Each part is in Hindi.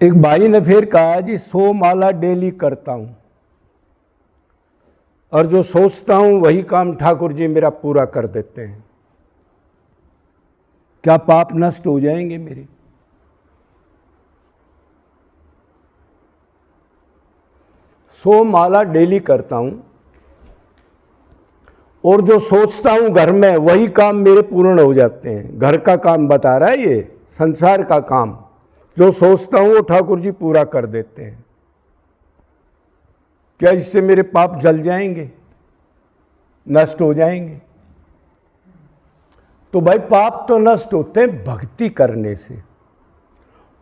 एक भाई ने फिर कहा जी 100 माला डेली करता हूं और जो सोचता हूं वही काम ठाकुर जी मेरा पूरा कर देते हैं, क्या पाप नष्ट हो जाएंगे मेरे? सो माला डेली करता हूं और जो सोचता हूं घर में वही काम मेरे पूर्ण हो जाते हैं। घर का काम बता रहा है ये, संसार का काम जो सोचता हूं वो ठाकुर जी पूरा कर देते हैं। क्या इससे मेरे पाप जल जाएंगे, नष्ट हो जाएंगे? तो भाई पाप तो नष्ट होते हैं भक्ति करने से,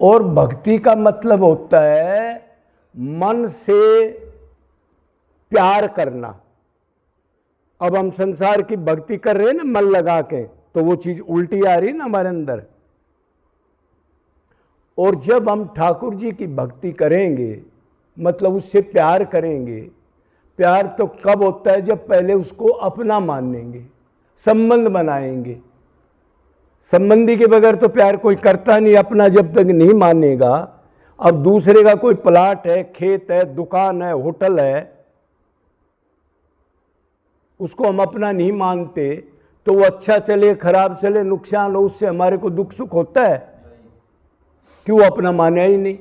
और भक्ति का मतलब होता है मन से प्यार करना। अब हम संसार की भक्ति कर रहे हैं ना मन लगा के, तो वो चीज उल्टी आ रही ना हमारे अंदर। और जब हम ठाकुर जी की भक्ति करेंगे मतलब उससे प्यार करेंगे। प्यार तो कब होता है? जब पहले उसको अपना मानेंगे, संबंध बनाएंगे। संबंधी के बगैर तो प्यार कोई करता नहीं। अपना जब तक नहीं मानेगा, अब दूसरे का कोई प्लाट है, खेत है, दुकान है, होटल है, उसको हम अपना नहीं मानते तो वो अच्छा चले खराब चले नुकसान हो उससे हमारे को दुख सुख होता है? क्यों? अपना माना ही नहीं।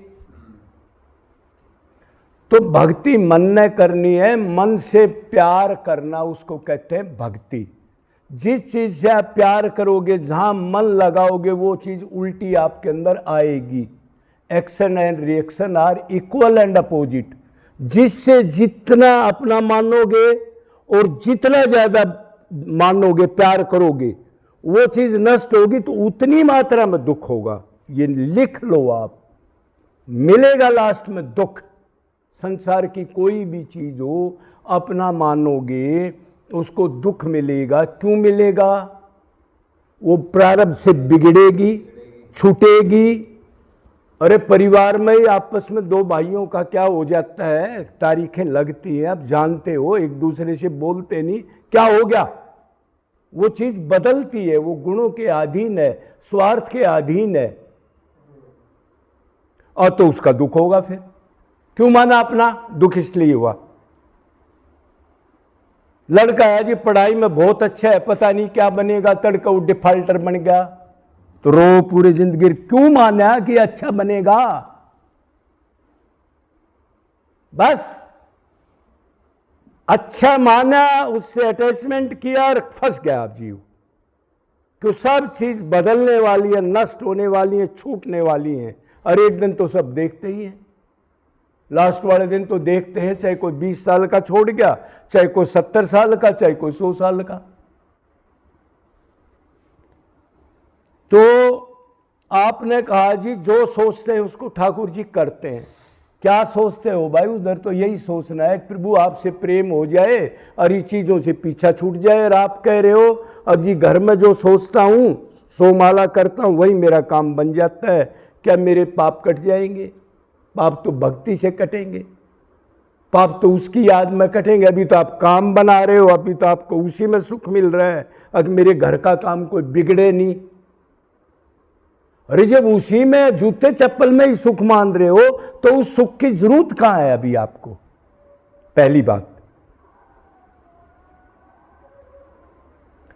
तो भक्ति मन ने करनी है, मन से प्यार करना उसको कहते हैं भक्ति। जिस चीज से आप प्यार करोगे, जहां मन लगाओगे, वो चीज उल्टी आपके अंदर आएगी। Action and reaction are equal and opposite. जिससे जितना अपना मानोगे और जितना ज्यादा मानोगे, प्यार करोगे, वो चीज नष्ट होगी तो उतनी मात्रा में दुख होगा। ये लिख लो आप, मिलेगा लास्ट में दुख। संसार की कोई भी चीज हो, अपना मानोगे उसको दुख मिलेगा। क्यों मिलेगा? वो प्रारब्ध से बिगड़ेगी, छूटेगी। अरे परिवार में ही आपस में दो भाइयों का क्या हो जाता है, तारीखें लगती हैं, आप जानते हो, एक दूसरे से बोलते नहीं, क्या हो गया? वो चीज बदलती है, वो गुणों के अधीन है, स्वार्थ के अधीन है, और तो उसका दुख होगा। फिर क्यों माना अपना? दुख इसलिए हुआ। लड़का है जी पढ़ाई में बहुत अच्छा है, पता नहीं क्या बनेगा, तड़का वो डिफाल्टर बन गया, तो रो पूरी जिंदगी। क्यों माना कि अच्छा बनेगा? बस अच्छा माना, उससे अटैचमेंट किया और फंस गया आप जीव। कि सब चीज बदलने वाली है, नष्ट होने वाली है, छूटने वाली है। और एक दिन तो सब देखते ही हैं, लास्ट वाले दिन तो देखते हैं, चाहे कोई 20 साल का छोड़ गया, चाहे कोई 70 साल का, चाहे कोई 100 साल का। तो आपने कहा जी जो सोचते हैं उसको ठाकुर जी करते हैं। क्या सोचते हो भाई? उधर तो यही सोचना है प्रभु आपसे प्रेम हो जाए और ये चीजों से पीछा छूट जाए। और आप कह रहे हो अब जी घर में जो सोचता हूं, 100 माला करता हूं, वही मेरा काम बन जाता है। क्या मेरे पाप कट जाएंगे? पाप तो भक्ति से कटेंगे, पाप तो उसकी याद में कटेंगे। अभी तो आप काम बना रहे हो, अभी तो आपको उसी में सुख मिल रहा है। अगर मेरे घर का काम कोई बिगड़े नहीं, अरे जब उसी में जूते चप्पल में ही सुख मान रहे हो तो उस सुख की जरूरत कहां है अभी आपको? पहली बात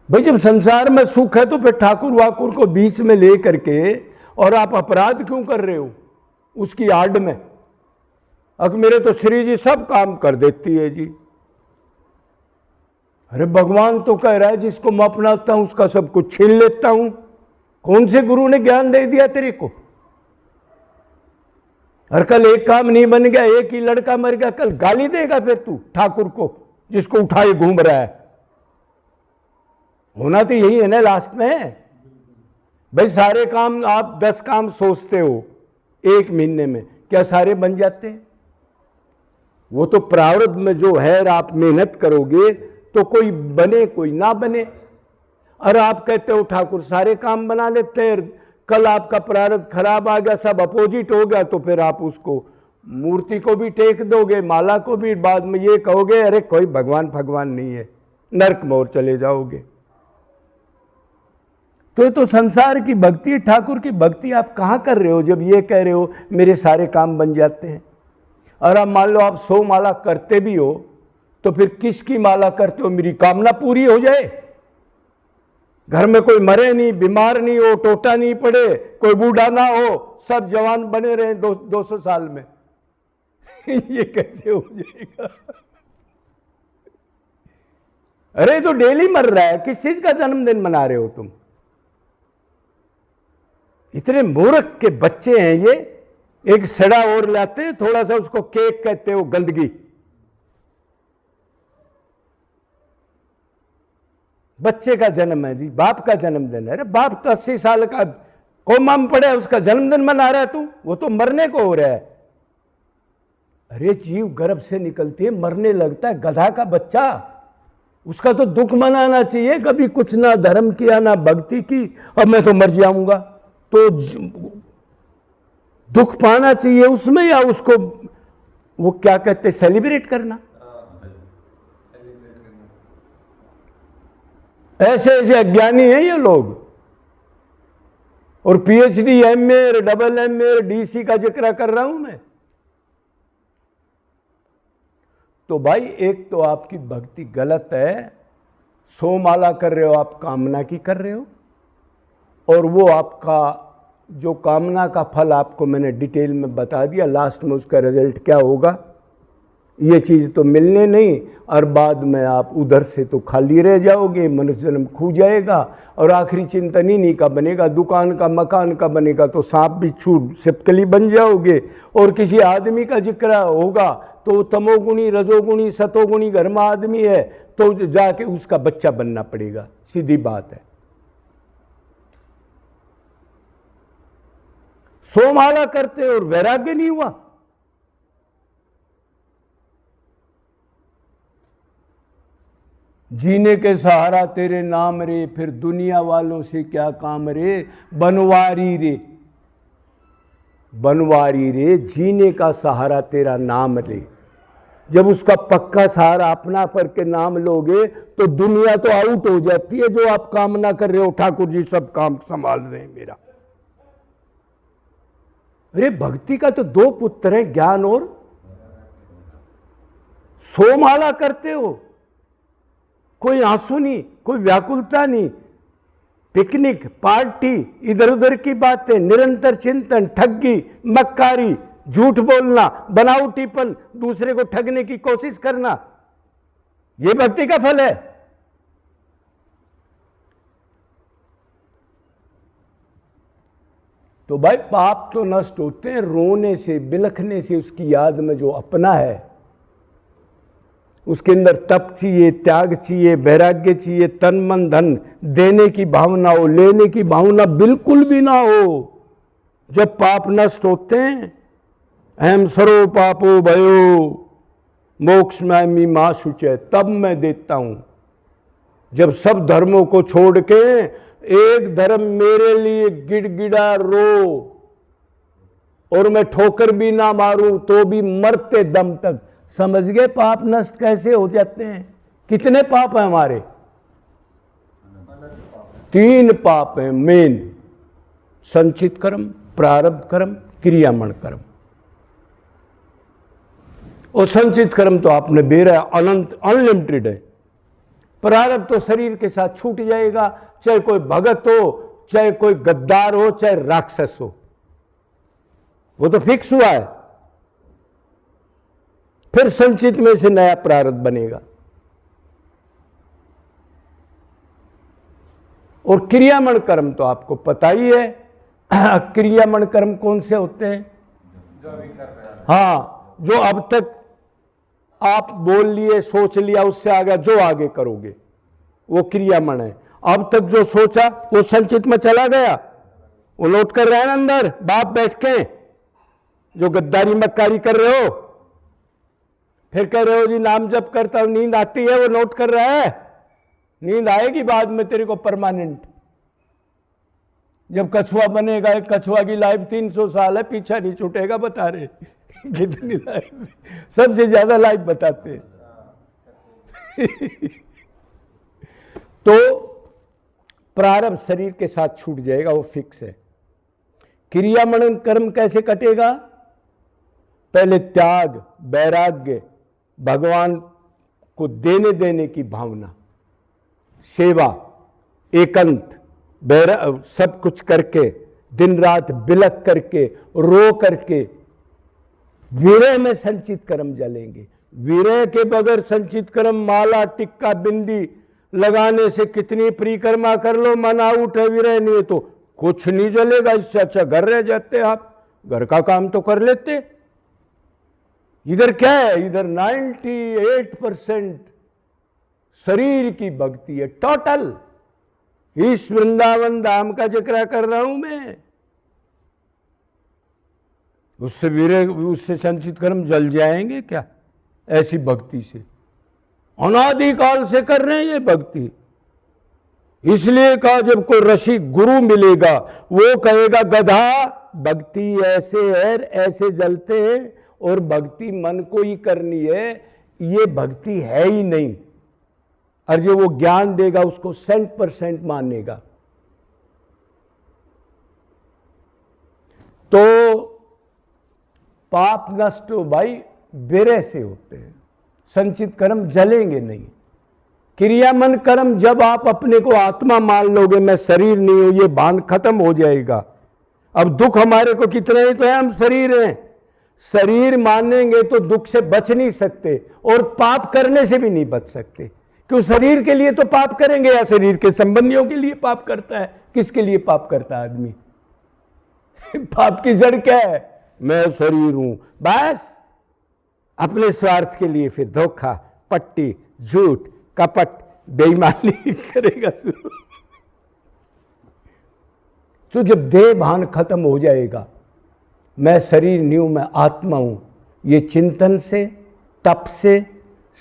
भाई, जब संसार में सुख है तो फिर ठाकुर वाकुर को बीच में ले करके और आप अपराध क्यों कर रहे हो उसकी आड़ में? अब मेरे तो श्री जी सब काम कर देती है जी। अरे भगवान तो कह रहा है जिसको मैं अपनाता हूं उसका सब कुछ छीन लेता हूं। कौन से गुरु ने ज्ञान दे दिया तेरे को? और कल एक काम नहीं बन गया, एक ही लड़का मर गया, कल गाली देगा फिर तू ठाकुर को जिसको उठाए घूम रहा है? होना तो यही है ना लास्ट में। भाई सारे काम आप 10 काम सोचते हो एक महीने में, क्या सारे बन जाते हैं? वो तो प्रारब्ध में जो है, आप मेहनत करोगे तो कोई बने कोई ना बने। और आप कहते हो ठाकुर सारे काम बना लेते हैं, कल आपका प्रारब्ध खराब आ गया, सब अपोजिट हो गया, तो फिर आप उसको मूर्ति को भी टेक दोगे, माला को भी, बाद में ये कहोगे अरे कोई भगवान भगवान नहीं है, नरक में और चले जाओगे। तो ये तो संसार की भक्ति, ठाकुर की भक्ति आप कहाँ कर रहे हो जब ये कह रहे हो मेरे सारे काम बन जाते हैं। और अब मान लो आप 100 माला करते भी हो तो फिर किसकी माला करते हो, मेरी कामना पूरी हो जाए, घर में कोई मरे नहीं, बीमार नहीं हो, टोटा नहीं पड़े, कोई बूढ़ा ना हो, सब जवान बने रहे 200 साल में ये कैसे हो जाएगा? अरे तो डेली मर रहा है, किस चीज का जन्मदिन मना रहे हो तुम? इतने मूर्ख के बच्चे हैं ये। एक सड़ा और लाते हैं, थोड़ा सा उसको केक कहते हो, गंदगी। बच्चे का जन्म है जी, बाप का जन्मदिन है। अरे बाप तो 80 साल का कोमा में पड़े, उसका जन्मदिन मना रहा है तू, वो तो मरने को हो रहा है। अरे जीव गर्भ से निकलती है, मरने लगता है, गधा का बच्चा, उसका तो दुख मनाना चाहिए। कभी कुछ ना धर्म किया ना भक्ति की, अब मैं तो मर जाऊंगा, तो दुख पाना चाहिए उसमें, या उसको वो क्या कहते सेलिब्रेट करना। ऐसे ऐसे अज्ञानी हैं ये लोग। और PhD, MA, double MA, DC का जिक्र कर रहा हूं मैं। तो भाई एक तो आपकी भक्ति गलत है, 100 माला कर रहे हो आप, कामना की कर रहे हो, और वो आपका जो कामना का फल आपको मैंने डिटेल में बता दिया, लास्ट में उसका रिजल्ट क्या होगा ये चीज़ तो मिलने नहीं, और बाद में आप उधर से तो खाली रह जाओगे, मनुष्य जन्म खो जाएगा, और आखिरी चिंतन ही नहीं का बनेगा, दुकान का मकान का बनेगा, तो सांप बिच्छू छिपकली बन जाओगे। और किसी आदमी का जिक्र होगा तो तमोगुणी, रजोगुणी, सतोगुणी घर में आदमी है, तो जाके उसका बच्चा बनना पड़ेगा, सीधी बात है। 100 माला करते और वैराग्य नहीं हुआ। जीने के सहारा तेरे नाम रे, फिर दुनिया वालों से क्या काम रे, बनवारी रे, बनवारी रे, जीने का सहारा तेरा नाम रे। जब उसका पक्का सहारा अपना पर के नाम लोगे तो दुनिया तो आउट हो जाती है। जो आप कामना कर रहे हो, ठाकुर जी सब काम संभाल रहे हैं मेरा। अरे भक्ति का तो 2 पुत्र हैं, ज्ञान और 100 माला करते हो, कोई आंसू नहीं, कोई व्याकुलता नहीं, पिकनिक, पार्टी, इधर उधर की बातें, निरंतर चिंतन, ठगी, मक्कारी, झूठ बोलना, बनावटीपन, दूसरे को ठगने की कोशिश करना, यह भक्ति का फल है। तो भाई पाप तो नष्ट होते हैं रोने से, बिलखने से। उसकी याद में जो अपना है, उसके अंदर तप चाहिए, त्याग चाहिए, वैराग्य चाहिए, तन मन धन देने की भावना हो, लेने की भावना बिल्कुल भी ना हो। जब पाप नष्ट होते हैं, अहम सर्व पापो भयो मोक्ष में मीमा शुचे, तब मैं देता हूं। जब सब धर्मों को छोड़ के एक धर्म मेरे लिए गिड़गिड़ा रो, और मैं ठोकर भी ना मारूं तो भी मरते दम तक। समझ गए पाप नष्ट कैसे हो जाते हैं? कितने पाप हैं हमारे? 3 पाप हैं मेन, संचित कर्म, प्रारब्ध कर्म, क्रियामण कर्म। और संचित कर्म तो आपने बेरा अनंत, अनलिमिटेड है। प्रारब्ध तो शरीर के साथ छूट जाएगा, चाहे कोई भगत हो, चाहे कोई गद्दार हो, चाहे राक्षस हो, वो तो फिक्स हुआ है। फिर संचित में से नया प्रारब्ध बनेगा। और क्रियामण कर्म तो आपको पता ही है। क्रियामण कर्म कौन से होते हैं? हाँ, जो अब तक आप बोल लिए, सोच लिया, उससे आगे जो आगे करोगे वो क्रियामण है। अब तक जो सोचा वो संचित में चला गया, वो नोट कर रहे हैं अंदर बाप बैठ के। जो गद्दारी मक्कारी कर रहे हो, फिर कह रहे हो जी नाम जप करता हूं, नींद आती है, वो नोट कर रहा है। नींद आएगी बाद में तेरे को परमानेंट। जब कछुआ बनेगा, एक कछुआ की लाइफ 300 साल है, पीछा नहीं छूटेगा, बता रहे कितनी लाइफ, सबसे ज्यादा लाइफ बताते हैं। तो प्रारब्ध शरीर के साथ छूट जाएगा, वो फिक्स है। क्रिया मनन कर्म कैसे कटेगा? पहले त्याग, वैराग्य, भगवान को देने की भावना, सेवा, एकांत, सब कुछ करके, दिन रात बिलक करके, रो करके, विरह में संचित कर्म जलेंगे। विरह के बगैर संचित कर्म, माला, टिक्का, बिंदी लगाने से कितनी परिक्रमा कर लो, मन आउट है, विरह नहीं है तो कुछ नहीं जलेगा। इससे अच्छा घर रह जाते, आप घर का काम तो कर लेते। इधर क्या है? इधर 98% शरीर की भक्ति है, टोटल। इस वृंदावन धाम का जिक्र कर रहा हूं मैं। उससे विरह, उससे संचित कर्म जल जाएंगे क्या? ऐसी भक्ति से अनादिकाल से कर रहे हैं ये भक्ति। इसलिए कहा जब कोई रसिक गुरु मिलेगा वो कहेगा गधा भक्ति ऐसे है, ऐसे जलते हैं, और भक्ति मन को ही करनी है, ये भक्ति है ही नहीं। और जो वो ज्ञान देगा उसको 100% मानेगा। तो पाप नष्ट हो भाई विरह से होते हैं, संचित कर्म जलेंगे नहीं। क्रिया मन कर्म जब आप अपने को आत्मा मान लोगे, मैं शरीर नहीं हूं, ये भान खत्म हो जाएगा। अब दुख हमारे को कितना ही तो है, हम शरीर हैं। शरीर मानेंगे तो दुख से बच नहीं सकते, और पाप करने से भी नहीं बच सकते। क्यों? शरीर के लिए तो पाप करेंगे, या शरीर के संबंधियों के लिए पाप करता है। किसके लिए पाप करता है आदमी? पाप की जड़ क्या है? मैं शरीर हूं, बस अपने स्वार्थ के लिए फिर धोखा, पट्टी, झूठ, कपट, बेईमानी करेगा शुरू। तो जब देह भान खत्म हो जाएगा, मैं शरीर नहीं हूं, मैं आत्मा हूं, ये चिंतन से, तप से,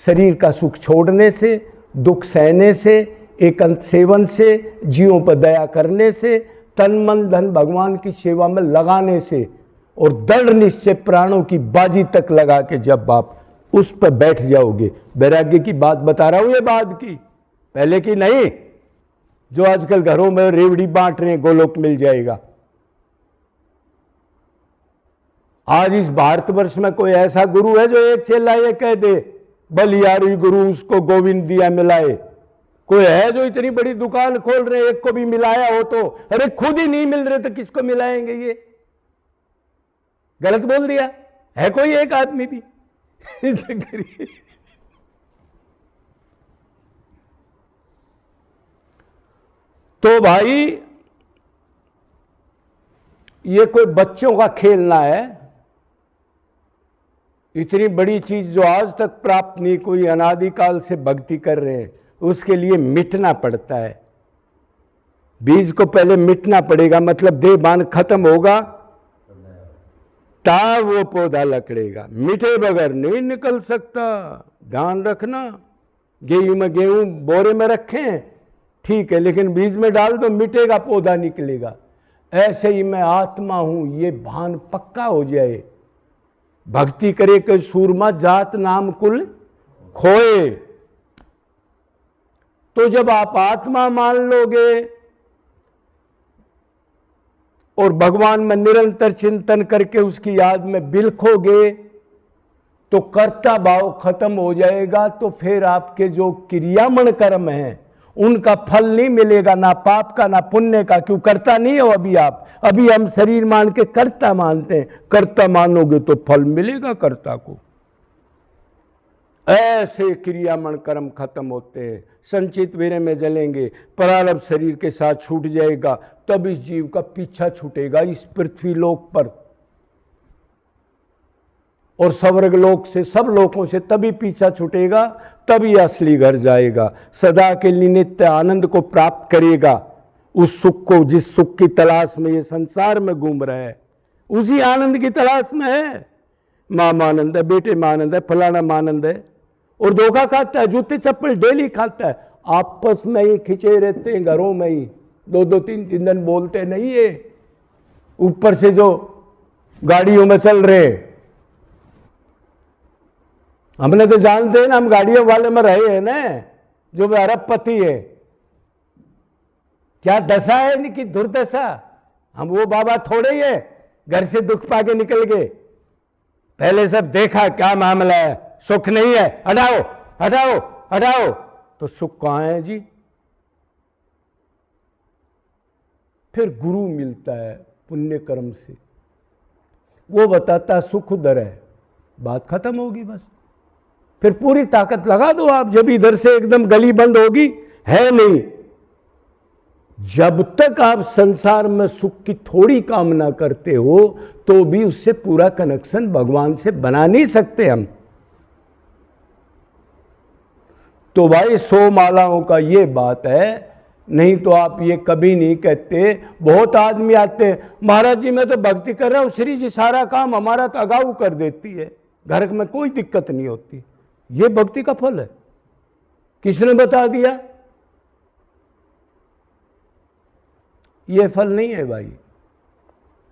शरीर का सुख छोड़ने से, दुख सहने से, एकांत सेवन से, जीवों पर दया करने से, तन मन धन भगवान की सेवा में लगाने से, और दृढ़ निश्चय प्राणों की बाजी तक लगा के जब आप उस पर बैठ जाओगे, वैराग्य की बात बता रहा हूं, ये बाद की, पहले की नहीं। जो आजकल घरों में रेवड़ी बांट रहे हैं, गोलोक मिल जाएगा। आज इस भारतवर्ष में कोई ऐसा गुरु है जो एक चेला ये कह दे बलियारी गुरु उसको गोविंद दिया मिलाए? कोई है जो इतनी बड़ी दुकान खोल रहे, एक को भी मिलाया हो तो? अरे खुद ही नहीं मिल रहे तो किसको मिलाएंगे? ये गलत बोल दिया है कोई एक आदमी भी? तो भाई ये कोई बच्चों का खेलना है? इतनी बड़ी चीज जो आज तक प्राप्त नहीं, कोई अनादिकाल से भक्ति कर रहे हैं, उसके लिए मिटना पड़ता है। बीज को पहले मिटना पड़ेगा, मतलब देह भान खत्म होगा तब वो पौधा लकड़ेगा, मिटे बगैर नहीं निकल सकता। ध्यान रखना। गेहूं में गेहूं बोरे में रखें ठीक है, लेकिन बीज में डाल दो, मिटेगा, पौधा निकलेगा। ऐसे ही मैं आत्मा हूं, ये भान पक्का हो जाए। भक्ति करे कि सूरमा जात नाम कुल खोए। तो जब आप आत्मा मान लोगे और भगवान में निरंतर चिंतन करके उसकी याद में बिलखोगे, तो कर्ता भाव खत्म हो जाएगा। तो फिर आपके जो क्रियामण कर्म हैं उनका फल नहीं मिलेगा, ना पाप का ना पुण्य का। क्यों? कर्ता नहीं हो अभी आप। अभी हम शरीर मान के कर्ता मानते हैं। कर्ता मानोगे तो फल मिलेगा कर्ता को। ऐसे क्रियामण कर्म खत्म होते हैं, संचित वीर्य में जलेंगे, प्रारब्ध शरीर के साथ छूट जाएगा, तब इस जीव का पीछा छूटेगा इस पृथ्वी लोक पर, और स्वर्ग लोक से, सब लोकों से तभी पीछा छूटेगा, तभी असली घर जाएगा, सदा के लिए नित्य आनंद को प्राप्त करेगा। उस सुख को, जिस सुख की तलाश में ये संसार में घूम रहा है, उसी आनंद की तलाश में है। माँ में आनंद है, बेटे में आनंद है, फलाना में आनंद है, और धोखा खाता है, जूते चप्पल डेली खाता है। आपस में ही खिंचे रहते हैं, घरों में ही 2-2, 3-3 दिन बोलते नहीं है। ऊपर से जो गाड़ियों में चल रहे, हमने तो जानते हैं ना, हम गाड़ियों वाले में रहे हैं ना, जो अरबपति है, क्या दशा है इनकी, दुर्दशा। हम वो बाबा थोड़े ही है घर से दुख पाके निकल गए, पहले सब देखा क्या मामला है, सुख नहीं है, हटाओ हटाओ हटाओ। तो सुख कहां है जी? फिर गुरु मिलता है पुण्य कर्म से, वो बताता सुख उधर है, बात खत्म होगी बस। फिर पूरी ताकत लगा दो आप, जब इधर से एकदम गली बंद होगी, है नहीं। जब तक आप संसार में सुख की थोड़ी कामना करते हो तो भी उससे पूरा कनेक्शन भगवान से बना नहीं सकते हम। तो भाई 100 मालाओं का ये बात है, नहीं तो आप ये कभी नहीं कहते। बहुत आदमी आते हैं, महाराज जी मैं तो भक्ति कर रहा हूं, श्री जी सारा काम हमारा तो अगाऊ कर देती है, घर में कोई दिक्कत नहीं होती। ये भक्ति का फल है? किसने बता दिया? ये फल नहीं है भाई,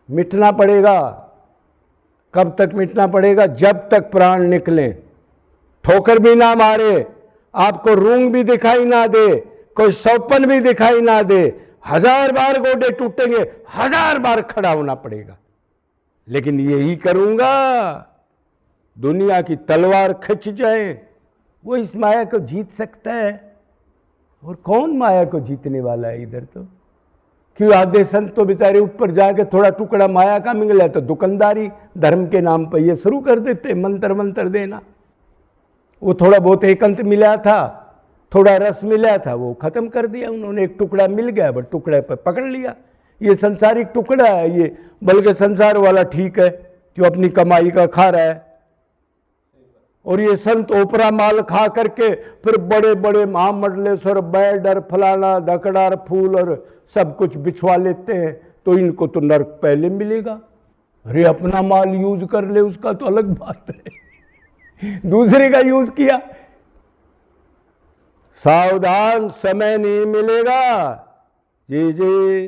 मिटना पड़ेगा। कब तक मिटना पड़ेगा? जब तक प्राण निकले, ठोकर भी ना मारे, आपको रूंग भी दिखाई ना दे, कोई सौपन भी दिखाई ना दे, 1000 बार गोडे टूटेंगे, 1000 बार खड़ा होना पड़ेगा, लेकिन यही करूंगा। दुनिया की तलवार खिंच जाए, वो इस माया को जीत सकता है। और कौन माया को जीतने वाला है इधर? तो क्यों आधे संत तो बेचारे ऊपर जाके थोड़ा टुकड़ा माया का मिल गया तो दुकानदारी धर्म के नाम पर ये शुरू कर देते, मंत्र मंत्र देना। वो थोड़ा बहुत एकांत मिला था, थोड़ा रस मिला था, वो खत्म कर दिया उन्होंने। एक टुकड़ा मिल गया, बट टुकड़े पर पकड़ लिया। ये संसारिक टुकड़ा है ये, बल्कि संसार वाला ठीक है जो अपनी कमाई का खा रहा है। और ये संत ओपरा माल खा करके फिर बड़े बड़े महामंडलेश्वर बैडर फलाना धकड़ार फूल और सब कुछ बिछवा लेते हैं, तो इनको तो नर्क पहले मिलेगा। अरे अपना माल यूज कर ले, उसका तो अलग बात है, दूसरे का यूज किया। सावधान, समय नहीं मिलेगा। जी जी।